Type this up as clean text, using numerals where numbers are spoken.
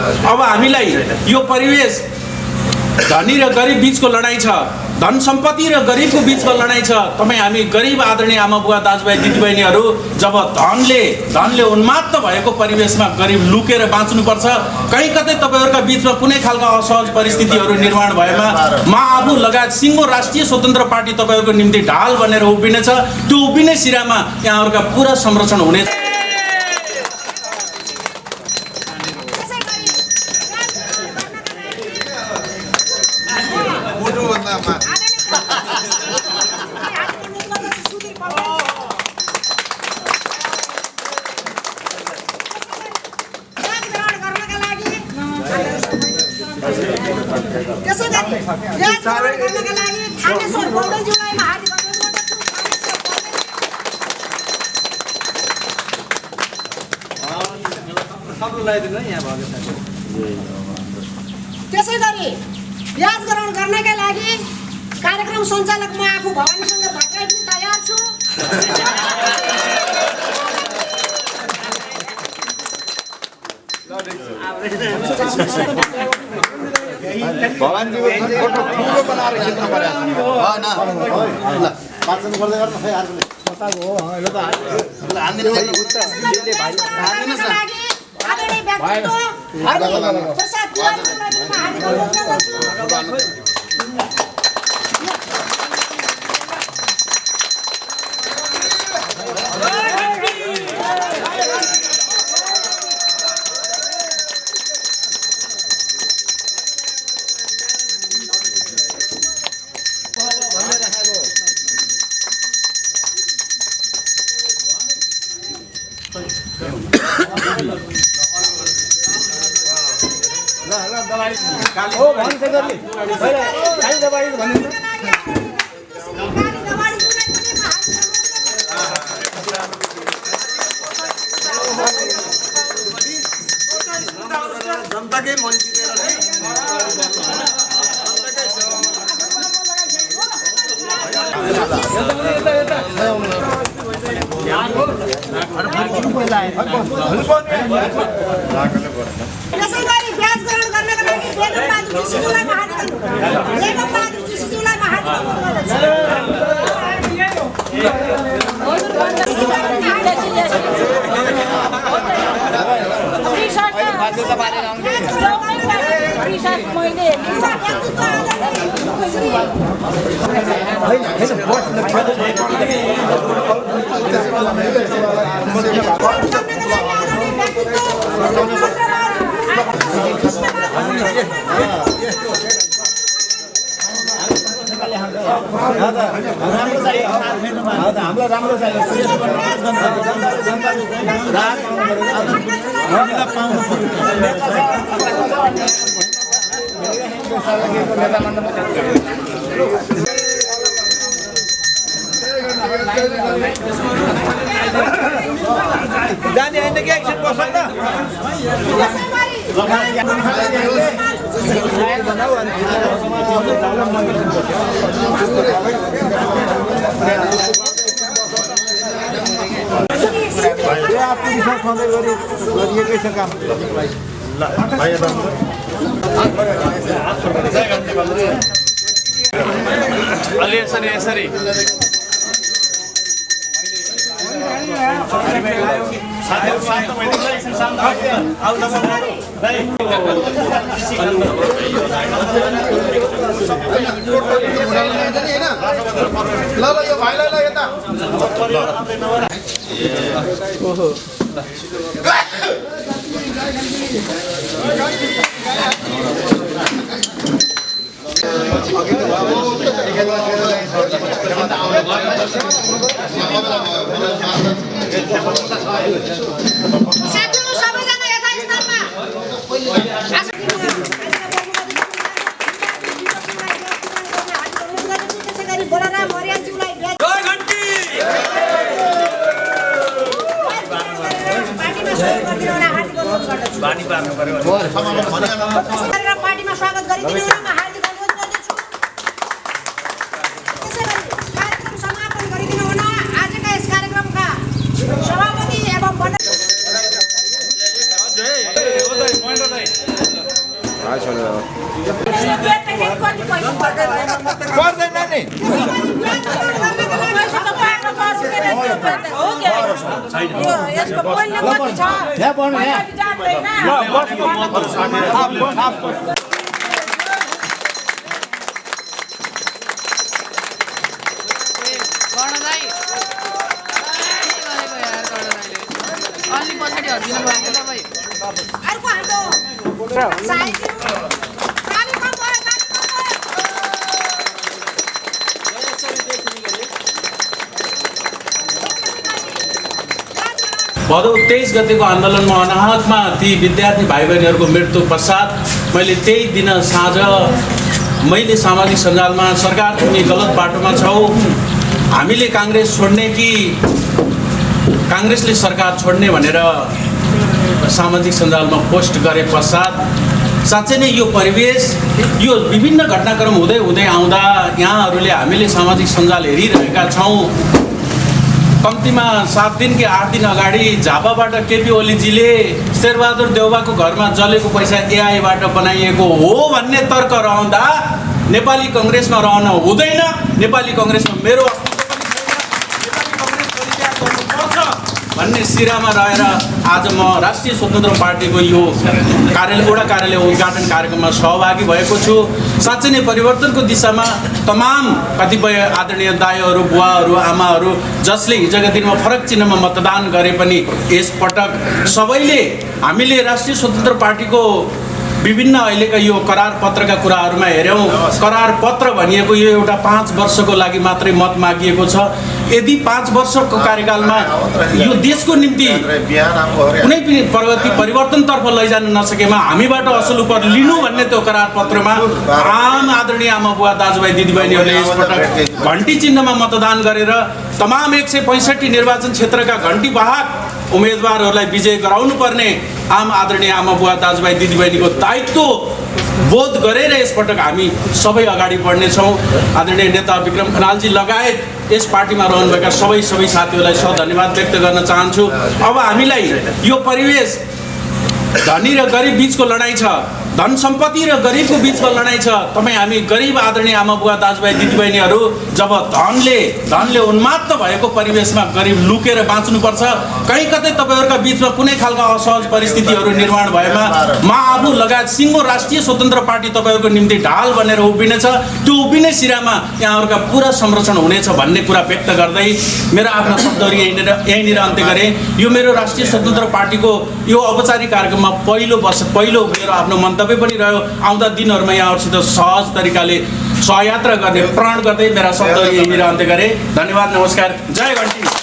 अब हामीलाई यो परिवेश धनी र गरिब बीचको लडाईँ छ, धन सम्पत्ति र गरिबको बीचको लडाईँ छ। तपाईँ हामी गरिब आदरणीय आमा बुवा दाजुभाइ दिदीबहिनीहरू जब धनले उन्मात्त भएको परिवेशमा गरिब लुकेर बाँच्नुपर्छ, कहीँ कतै तपाईँहरूका बीचमा कुनै खालका असहज परिस्थितिहरू निर्माण भएमा म आफू लगायत सिङ्गो राष्ट्रिय स्वतन्त्र पार्टी तपाईँहरूको निम्ति ढाल बनेर उभिनेछ। त्यो उभिने सिरामा यहाँहरूका पुरा संरक्षण हुनेछ। त्यसै गरी ब्याज ग्रहण गर्नका लागि कार्यक्रम सञ्चालक म आफू भवानी शङ्कर भट्टराई पनि तयार छु। त्यसै गरी ब्याज ग्रहण गर्नका लागि बेगमबहादुर सिसुलाई महाधिकार हामीलाई राम्रो चाहियो जाने होइन कि एकछिन बस्छ त गरिएकै छ काम अलि यसरी यसरी ल यो भाइलाई ल यता साथीहरु सबैजना यथा स्थानमा त्यसै गरी बोलाना मर्यादज्यूलाई पार्टीमा स्वागत गरिदिनु हुन हार्दिक अनुरोध गर्दछु। त्यसै गरी कार्यक्रम समापन गरिदिनु हुन आजका यस कार्यक्रमका सभापति एवं पर्दैन नि यहाँ पर्नु यहाँ अलि पछाडि हटिदिनु भएको तपाईँ अर्को हाम्रो साइज कार्यक्रम भयो भदौ 23 गतेको आन्दोलनमा अनाहकमा ती विद्यार्थी भाइ बहिनीहरूको मृत्यु पश्चात मैले त्यही दिन साँझ मैले सामाजिक सञ्जालमा सरकार तिमी गलत बाटोमा छौ, हामीले काङ्ग्रेस छोड्ने कि काङ्ग्रेसले सरकार छोड्ने भनेर सामाजिक सञ्जालमा पोस्ट गरे पश्चात साँच्चै नै यो परिवेश यो विभिन्न घटनाक्रम हुँदै हुँदै आउँदा यहाँहरूले हामीले सामाजिक सञ्जाल हेरिरहेका छौँ। कम्तीमा 7 दिन कि 8 दिन अगाडि झापाबाट केपी ओलीजीले शेरबहादुर देउवाको घरमा जलेको पैसा एआईबाट बनाइएको हो भन्ने तर्क रहँदा नेपाली कङ्ग्रेसमा रहन हुँदैन, नेपाली कङ्ग्रेसमा मेरो भन्ने सिरामा रहेर आज म राष्ट्रिय स्वतन्त्र पार्टीको यो वडा कार्यालय उद्घाटन कार्यक्रममा सहभागी भएको छु। साँच्चै नै परिवर्तनको दिशामा तमाम कतिपय आदरणीय दाइहरू, बुवाहरू, आमाहरू जसले हिजोका दिनमा फरक चिन्हमा मतदान गरे पनि यसपटक सबैले हामीले राष्ट्रिय स्वतन्त्र पार्टीको विभिन्न अहिलेका यो करार पत्रका कुराहरूमा हेऱ्यौँ, करार पत्र भनिएको यो एउटा 5 वर्षको लागि मात्रै मत मागिएको छ। यदि 5 वर्षको कार्यकालमा यो देशको निम्ति कुनै पनि प्रगति परिवर्तनतर्फ लैजान नसकेमा हामीबाट असल उपहार लिनु भन्ने त्यो करार पत्रमा आम आदरणीय आमा बुवा दाजुभाइ दिदीबहिनीहरूले यसपटक घन्टी चिन्हमा मतदान गरेर तमाम 165 निर्वाचन क्षेत्रका घन्टी वाहक उम्मेदवारहरूलाई विजय गराउनु पर्ने आम आदरणीय आमा बुवा दाजुभाइ दिदीबहिनीको दायित्व बोध गरेर यसपटक हामी सबै अगाडि बढ्नेछौँ। आदरणीय नेता विक्रम खनालजी लगायत यस पार्टीमा रहनुभएका सबै साथीहरूलाई धन्यवाद व्यक्त गर्न चाहन्छु। अब हामीलाई यो परिवेश धनी र गरिब बिचको लडाइँ छ, धन सम्पत्ति र गरिबको बिचको लडाइँ छ। तपाईँ हामी गरिब आदरणीय आमा बुवा दाजुभाइ दिदीबहिनीहरू जब धनले उन्मात्त भएको परिवेशमा गरिब लुकेर बाँच्नुपर्छ, कहीँ कतै तपाईँहरूका बिचमा कुनै खालका असहज परिस्थितिहरू निर्माण भएमा म आफू लगायत सिङ्गो राष्ट्रिय स्वतन्त्र पार्टी तपाईँहरूको निम्ति ढाल बनेर उभिनेछ। त्यो उभिने सिरामा यहाँहरूका पुरा संरक्षण हुनेछ भन्ने कुरा व्यक्त गर्दै मेरो आफ्ना शब्दहरू यहीँनिर अन्त्य गरेँ। यो मेरो राष्ट्रिय स्वतन्त्र पार्टीको यो औपचारिक कार्यक्रममा पहिलो मेरो आफ्नो मन्तव्य पनि रह्यो। आउँदा दिनहरूमा यहाँहरूसित सहज तरिकाले सहयात्रा गर्ने प्रण गर्दै मेरा शब्दहरू यहीँनिर अन्त्य गरेँ। धन्यवाद, नमस्कार, जय घन्टी।